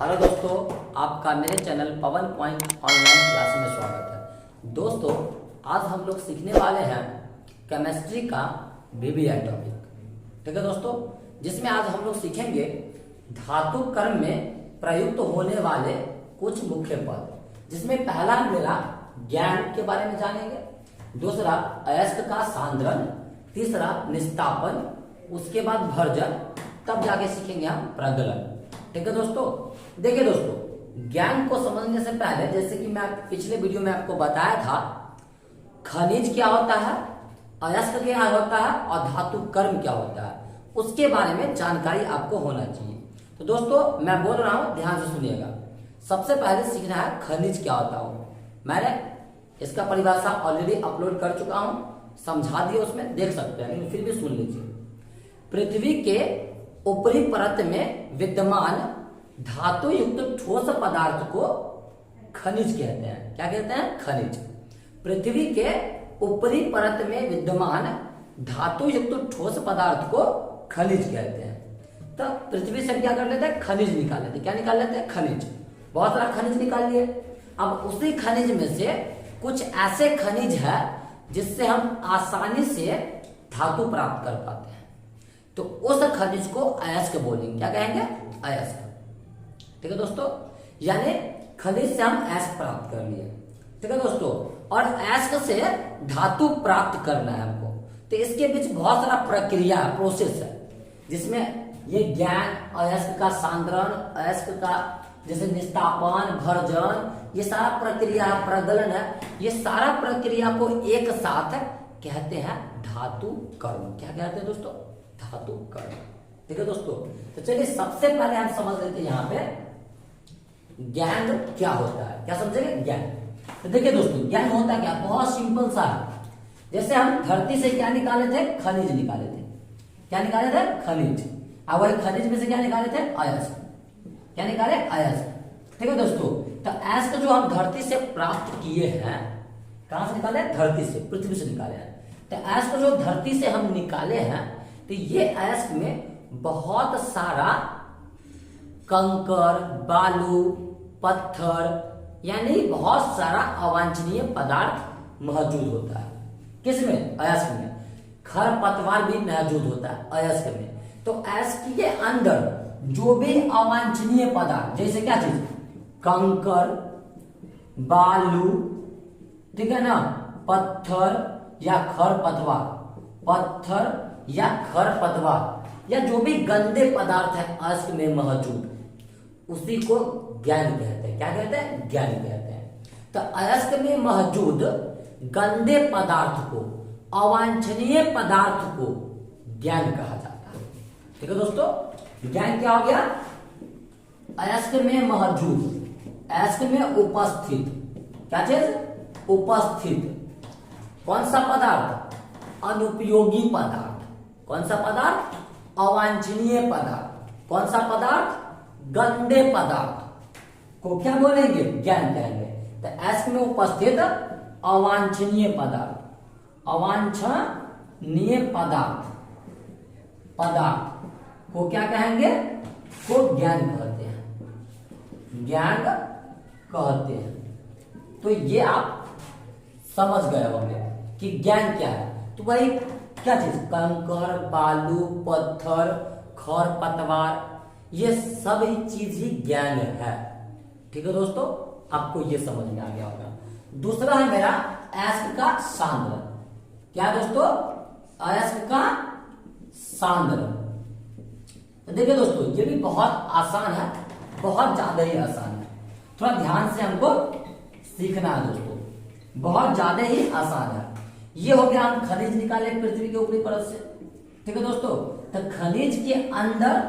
Hello दोस्तों, आपका मेरे चैनल पवन पॉइंट ऑनलाइन क्लास में स्वागत है। दोस्तों, आज हम लोग सीखने वाले हैं केमिस्ट्री का वीवीआई टॉपिक। ठीक है दोस्तों, जिसमें आज हम लोग सीखेंगे धातु कर्म में प्रयुक्त होने वाले कुछ मुख्य पद, जिसमें पहला मेरा ज्ञान के बारे में जानेंगे, दूसरा अयस्क का सांद्रण, तीसरा निस्तापन, उसके बाद भर्जन, तब जाके सीखेंगे हम प्रगलन। ठीक है दोस्तों, देखिए दोस्तों, ज्ञान को समझने से पहले जैसे कि मैं पिछले वीडियो में आपको बताया था, खनिज क्या होता है, अयस्क क्या होता है और धातु कर्म क्या होता है, उसके बारे में जानकारी आपको होना चाहिए। तो दोस्तों, मैं बोल रहा हूं, ध्यान से सुनिएगा। सबसे पहले सीखना है खनिज क्या होता है। मैंने इसका परिभाषा ऑलरेडी अपलोड कर चुका हूं, समझा दिया, उसमें देख सकते हैं, लेकिन फिर भी सुन लीजिए। पृथ्वी के ऊपरी परत में विद्यमान धातु युक्त ठोस पदार्थ को खनिज कहते हैं। क्या कहते हैं? खनिज। पृथ्वी के ऊपरी परत में विद्यमान धातु युक्त ठोस पदार्थ को खनिज कहते हैं। तो पृथ्वी से क्या कर लेते हैं? खनिज निकाल लेते हैं। क्या निकाल लेते हैं? खनिज। बहुत सारा खनिज निकाल लिए। अब उसी खनिज में से कुछ ऐसे खनिज है जिससे हम आसानी से धातु प्राप्त कर पाते हैं, तो उस खनिज को अयस्क बोलेंगे। क्या कहेंगे? अयस्क। ठीक है दोस्तों, यानी खनिज से हम अयस्क प्राप्त कर लिए। ठीक है दोस्तों, और अयस्क से धातु प्राप्त करना है हमको, तो इसके बीच बहुत सारा प्रक्रिया है, प्रोसेस है, जिसमें ये ज्ञान, अयस्क का सांद्रण, अयस्क का जैसे निस्तापन, भर्जन, ये सारा प्रक्रिया है, प्रगलन है, ये सारा प्रक्रिया को एक साथ कहते हैं धातु कर्म। क्या कहते हैं दोस्तों? धातु कर्म। ठीक है दोस्तों, तो चलिए सबसे पहले हम समझ लेते हैं यहाँ पे ज्ञान क्या होता है। क्या समझेंगे? ज्ञान। तो देखिए दोस्तों, ज्ञान होता क्या? बहुत सिंपल सा है। जैसे हम धरती से क्या निकाले थे? खनिज निकाले थे। क्या निकाले थे? खनिज। अब वही खनिज में से क्या निकाले थे? अयस्क। क्या निकाले? अयस्क। ठीक है दोस्तों, तो अयस्क जो हम धरती से प्राप्त किए हैं, कहां से निकाले? धरती से, पृथ्वी से निकाले हैं। तो अयस्क जो धरती से हम निकाले हैं, तो ये अयस्क में बहुत सारा कंकर, बालू, पत्थर, यानी बहुत सारा अवांछनीय पदार्थ मौजूद होता है। किसमें? अयस्क में। खरपतवार भी मौजूद होता है अयस्क में। तो अयस्क के अंदर जो भी अवांछनीय पदार्थ, जैसे क्या चीज? कंकर, बालू, ठीक है ना, पत्थर या खरपतवार, पत्थर या खरपतवार, या जो भी गंदे पदार्थ है अयस्क में मौजूद, उसी को ज्ञान कहते हैं। क्या कहते हैं? ज्ञान कहते हैं। तो अयस्क में मौजूद गंदे पदार्थ को, अवांछनीय पदार्थ को ज्ञान कहा जाता है। ठीक है दोस्तों, ज्ञान क्या हो गया? अयस्क में मौजूद, अयस्क में उपस्थित, क्या चीज? उपस्थित कौन सा पदार्थ? अनुपयोगी पदार्थ। कौन सा पदार्थ? अवांछनीय पदार्थ। कौन सा पदार्थ? गंदे पदार्थ को क्या बोलेंगे? ज्ञान कहेंगे। तो अयस्क में उपस्थित अवांछनीय पदार्थ, अवांछनीय पदार्थ, पदार्थ को क्या कहेंगे? को ज्ञान कहते हैं। ज्ञान कहते हैं। तो ये आप समझ गए होंगे कि ज्ञान क्या है। तो भाई क्या चीज? कंकर, बालू, पत्थर, खरपतवार, ये सब चीज ही ज्ञान है। ठीक है दोस्तों, आपको ये समझ में आ गया होगा। दूसरा है मेरा अयस्क का सांद्रण। क्या दोस्तों? अयस्क का सांद्रण। तो देखिए दोस्तों, ये भी बहुत आसान है, बहुत ज्यादा ही आसान है। थोड़ा ध्यान से हमको सीखना है दोस्तों, बहुत ज्यादा ही आसान है। ये हो गया, हम खनिज निकाले पृथ्वी के ऊपरी परत से। ठीक है दोस्तों, तो खनिज के अंदर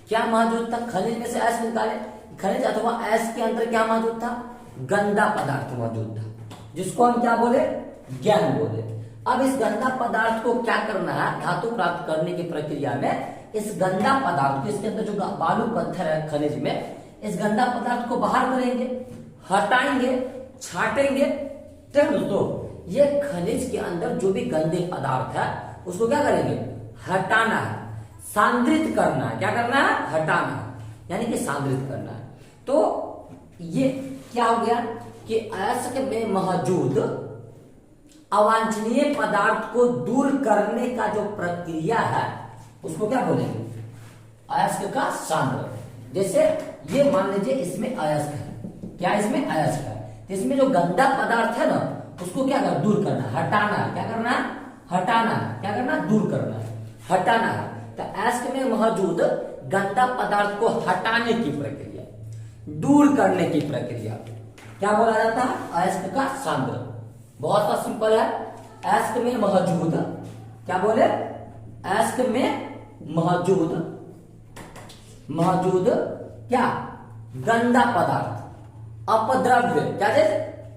क्या मौजूद था? खनिज में से अयस्क निकाले, खनिज अथवा अयस्क के अंदर क्या मौजूद था? गंदा पदार्थ मौजूद था, जिसको हम क्या बोले? ज्ञान बोले। अब इस गंदा पदार्थ को क्या करना है? धातु प्राप्त करने की प्रक्रिया में इस गंदा पदार्थ को, इसके अंदर जो बालू पत्थर है खनिज में, इस गंदा पदार्थ को बाहर करेंगे, हटाएंगे, छाटेंगे। ठीक है दोस्तों, ये खनिज के अंदर जो भी गंदे पदार्थ है उसको क्या करेंगे? हटाना है, सांद्रित करना है। क्या करना है? हटाना है। यानी कि सांद्रित करना है। तो ये क्या हो गया कि अयस्क में मौजूद अवांछनीय पदार्थ को दूर करने का जो प्रक्रिया है उसको क्या बोलेंगे, अयस्क का सांद्रण। जैसे ये मान लीजिए इसमें अयस्क है, क्या इसमें अयस्क है, तो इसमें जो गंदा पदार्थ है ना उसको क्या करना, दूर करना, हटाना है। क्या करना है, हटाना है। क्या करना, दूर करना है, हटाना है। तो अयस्क में मौजूद गंदा पदार्थ को हटाने की प्रक्रिया, दूर करने की प्रक्रिया क्या बोला जाता है, अयस्क का सांद्रण। बहुत सा सिंपल है। अयस्क में मौजूद, क्या बोले, अयस्क में मौजूद क्या, गंदा पदार्थ, अपद्रव्य, क्या चीज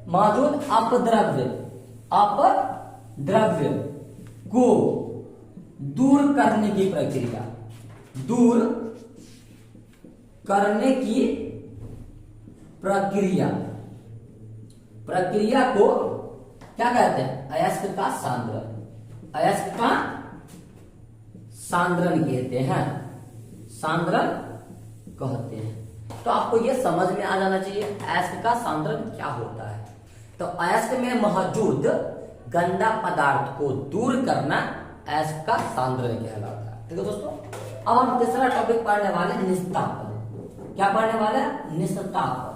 मौजूद, अपद्रव्य को दूर करने की प्रक्रिया, दूर करने की प्रक्रिया को क्या कहते हैं, अयस्क का सांद्रण। अयस्क का सांद्रण कहते हैं, सांद्रण कहते हैं। तो आपको यह समझ में आ जाना चाहिए अयस्क का सांद्रण क्या होता है। तो अयस्क में मौजूद गंदा पदार्थ को दूर करना अयस्क का सांद्रण कहलाता है। ठीक है दोस्तों, अब हम तीसरा टॉपिक पढ़ने वाले हैं, निस्तापन। क्या पढ़ने वाले हैं, निस्तापन।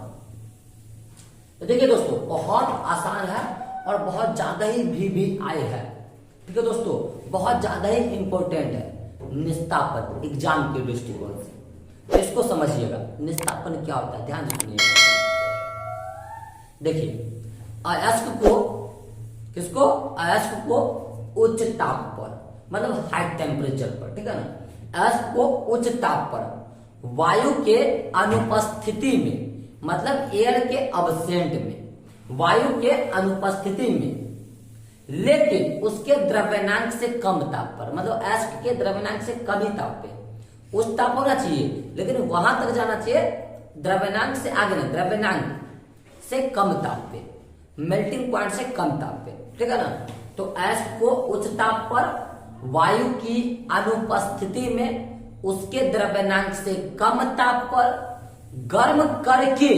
तो देखिए दोस्तों, बहुत आसान है और बहुत ज्यादा ही भी आए है। ठीक है दोस्तों, बहुत ज्यादा ही इंपॉर्टेंट है निस्तापन एग्जाम के दृष्टिकोण से। तो इसको समझिएगा, निस्तापन क्या होता है, ध्यान से सुनिएगा। देखिए, अयस्क को, किसको, अयस्क को उच्च ताप पर, मतलब हाई टेम्परेचर पर, ठीक है ना, अयस्क को उच्च ताप पर वायु के अनुपस्थिति में, मतलब एयर के अब्सेंट में, वायु के अनुपस्थिति में, लेकिन उसके द्रव्यनांक से कम ताप पर, मतलब अयस्क के द्रव्यनांक से कम ही ताप पे, उच्च ताप होना चाहिए लेकिन वहां तक जाना चाहिए, द्रव्यनांक से आगे नहीं, द्रव्यनांक से कम ताप पे, मेल्टिंग पॉइंट से कम ताप पे, ठीक है ना। तो अयस्क को उच्च ताप पर वायु की अनुपस्थिति में उसके द्रव्यनांक से कम ताप पर गर्म करके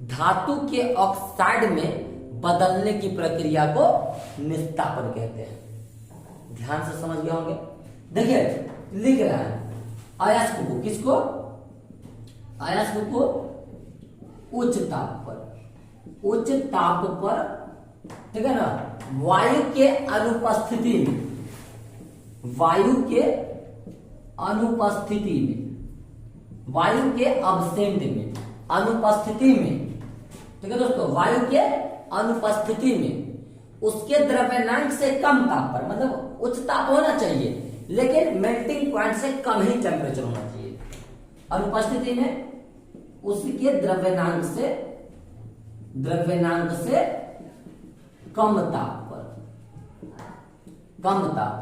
धातु के ऑक्साइड में बदलने की प्रक्रिया को निस्तापन कहते हैं। ध्यान से समझ गए होंगे। देखिए लिख रहा है, अयस्क को, किसको, अयस्क को उच्च ताप पर, ठीक है ना, वायु के अनुपस्थिति में, वायु के अनुपस्थिति में, वायु के अब्सेंट में, अनुपस्थिति में, ठीक है दोस्तों, वायु के अनुपस्थिति में उसके द्रव्यनांक से कम ताप पर, मतलब उच्च ताप होना चाहिए लेकिन मेल्टिंग पॉइंट से कम ही टेम्परेचर होना चाहिए, अनुपस्थिति में उसके द्रव्यनांक से कम ताप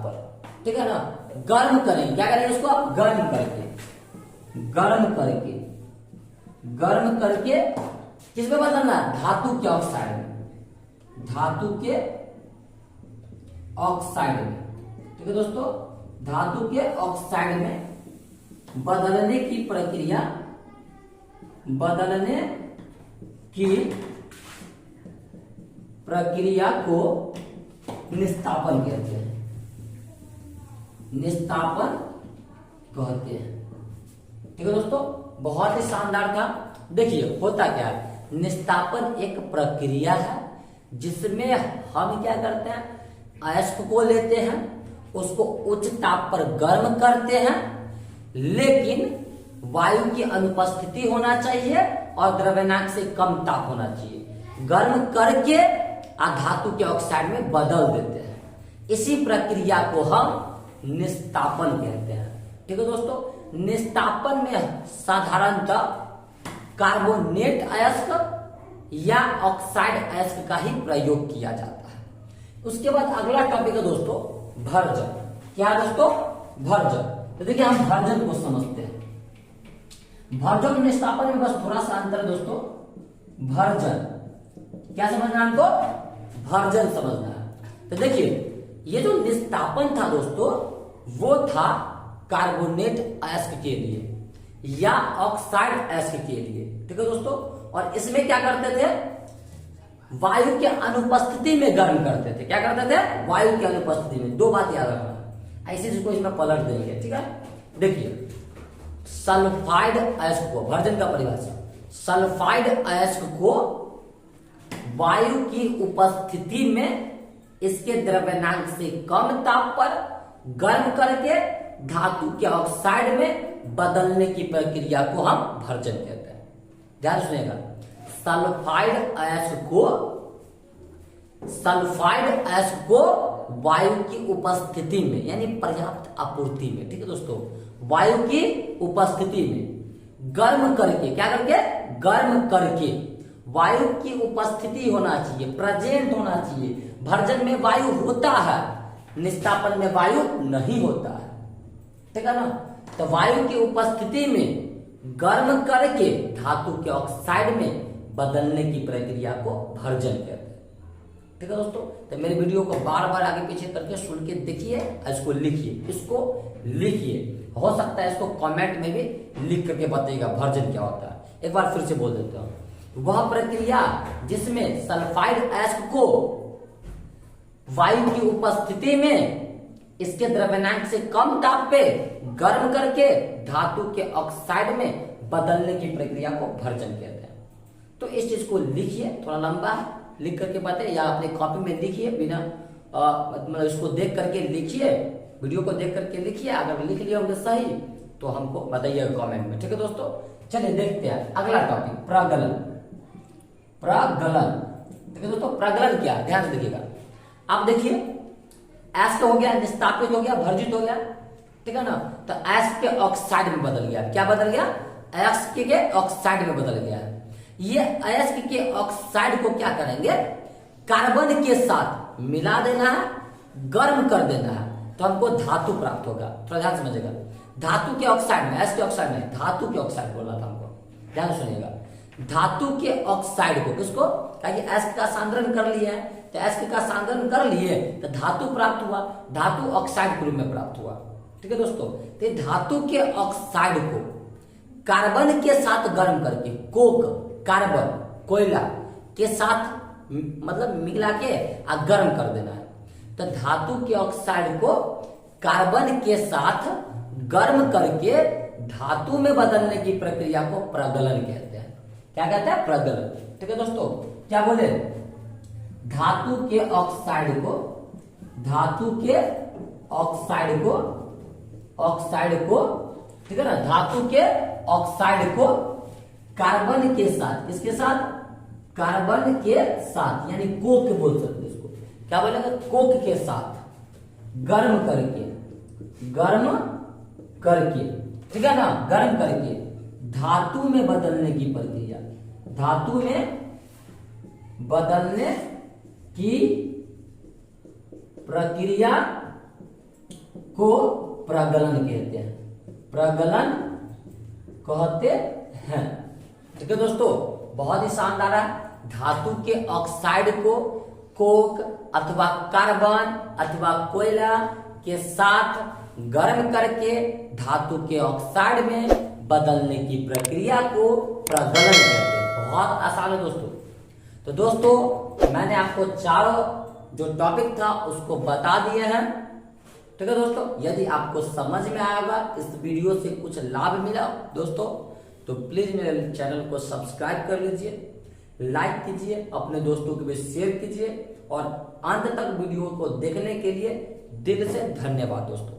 पर, ठीक है ना, गर्म करेंगे। क्या करेंगे उसको आप, गर्म करके किस में बदलना है, धातु के ऑक्साइड में, धातु के ऑक्साइड में, ठीक है दोस्तों, धातु के ऑक्साइड में बदलने की प्रक्रिया, बदलने की प्रक्रिया को निस्तापन कहते हैं, निस्तापन कहते हैं। ठीक है दोस्तों, बहुत ही शानदार था। देखिए होता क्या है, निस्तापन एक प्रक्रिया है जिसमें हम क्या करते हैं, अयस्क को लेते हैं, उसको उच्च ताप पर गर्म करते हैं, लेकिन वायु की अनुपस्थिति होना चाहिए और द्रव्यनांक से कम ताप होना चाहिए, गर्म करके धातु के ऑक्साइड में बदल देते हैं। इसी प्रक्रिया को हम निस्तापन कहते हैं। ठीक है दोस्तों, निस्तापन में साधारणतः कार्बोनेट अयस्क या ऑक्साइड अयस्क का ही प्रयोग किया जाता है। उसके बाद अगला टॉपिक है दोस्तों भर्जन। क्या दोस्तों, भर्जन। तो देखिए हम भर्जन को समझते हैं। भर्जन और निस्तापन में बस थोड़ा सा अंतर है दोस्तों। भर्जन क्या समझना है हमको, भर्जन समझना है। तो देखिए ये जो निस्तापन था दोस्तों वो था कार्बोनेट अयस्क के लिए, या ऑक्साइड एसिड के लिए। ठीक है दोस्तों, और इसमें क्या करते थे, वायु के अनुपस्थिति में गर्म करते थे। क्या करते थे, वायु की अनुपस्थिति में। दो बात याद रखना, ऐसे इसको इसमें पलट देंगे। ठीक है, देखिए सल्फाइड अयस्क को, वर्जन का परिभाषा, सल्फाइड अयस्क को वायु की उपस्थिति में इसके द्रव्यमान से कम ताप पर गर्म करके धातु के ऑक्साइड में बदलने की प्रक्रिया को हम भर्जन कहते हैं। ध्यान सुनिएगा, सल्फाइड अयस्क को वायु की उपस्थिति में यानी पर्याप्त आपूर्ति में, ठीक है दोस्तों, वायु की उपस्थिति में गर्म करके, क्या करके, गर्म करके, वायु की उपस्थिति होना चाहिए, प्रेजेंट होना चाहिए। भर्जन में वायु होता है, निस्तापन में वायु नहीं होता है। ठीक है ना, तो वायु की उपस्थिति में गर्म करके धातु के ऑक्साइड में बदलने की प्रक्रिया को भर्जन कहते हैं। ठीक है दोस्तों, तो मेरे वीडियो को बार बार आगे पीछे करके सुन के देखिए, इसको लिखिए, इसको लिखिए। हो सकता है इसको कमेंट में भी लिख करके बताइएगा भर्जन क्या होता है। एक बार फिर से बोल देता हूं, वह प्रक्रिया जिसमें सल्फाइड अयस्क को वायु की उपस्थिति में इसके द्रव्यमान से कम ताप पे गर्म करके धातु के ऑक्साइड में बदलने की प्रक्रिया को भर्जन कहते हैं। तो इस चीज को लिखिए, थोड़ा लंबा है, लिख करके बताइए, या अपने कॉपी में लिखिए, बिना मतलब इसको देख करके लिखिए, वीडियो को देख करके लिखिए। अगर लिख लिया होंगे सही तो हमको बताइएगा कमेंट में। ठीक है दोस्तों, चलिए देखते हैं अगला टॉपिक, प्रगलन। प्रगलन, ठीक है दोस्तों, प्रगलन क्या, ध्यान से देखिएगा। आप देखिए, एसिड हो गया, निस्तापित हो गया, भर्जित हो गया, ठीक है ना, तो एसिड के ऑक्साइड में बदल गया। क्या बदल गया, एसिड के ऑक्साइड में बदल गया। ये एसिड के ऑक्साइड को क्या करेंगे, कार्बन के साथ मिला देना है, गर्म कर देना है, तो हमको धातु प्राप्त होगा। थोड़ा ध्यान समझिएगा, धातु के ऑक्साइड में, एसिड के ऑक्साइड में, धातु के ऑक्साइड बोला था हमको, ध्यान सुनिएगा। धातु के ऑक्साइड को, किसको, कहिए एसिड का सांद्रण कर लिया है, तो एसिड का सांद्रण कर लिए तो धातु प्राप्त हुआ, धातु ऑक्साइड के रूप में प्राप्त हुआ। ठीक है दोस्तों, तो धातु के ऑक्साइड को कार्बन के साथ गर्म करके, कोक, कार्बन, कोयला के साथ मतलब मिला के गर्म कर देना है। तो धातु के ऑक्साइड को कार्बन के साथ गर्म करके धातु में बदलने की प्रक्रिया को प्रगलन कहते हैं। क्या कहते हैं, प्रगलन। ठीक है दोस्तों, क्या बोले, धातु के ऑक्साइड को, धातु के ऑक्साइड को, ऑक्साइड को, ठीक है ना, धातु के ऑक्साइड को कार्बन के साथ, किसके साथ, कार्बन के साथ, यानी कोक बोल सकते इसको, क्या बोलेंगे, कोक के साथ गर्म करके, गर्म करके, ठीक है ना, गर्म करके धातु में बदलने की प्रक्रिया, धातु में बदलने की प्रक्रिया को प्रगलन कहते हैं। प्रगलन कहते हैं। ठीक है दोस्तों, बहुत ही शानदार है। धातु के ऑक्साइड को कोक अथवा कार्बन अथवा कोयला के साथ गर्म करके धातु के ऑक्साइड में बदलने की प्रक्रिया को प्रगलन कहते हैं। बहुत आसान है दोस्तों। तो दोस्तों, मैंने आपको चारों जो टॉपिक था उसको बता दिए हैं। ठीक है दोस्तों, यदि आपको समझ में आया होगा, इस वीडियो से कुछ लाभ मिला दोस्तों, तो प्लीज मेरे चैनल को सब्सक्राइब कर लीजिए, लाइक कीजिए, अपने दोस्तों के बीच शेयर कीजिए, और अंत तक वीडियो को देखने के लिए दिल से धन्यवाद दोस्तों।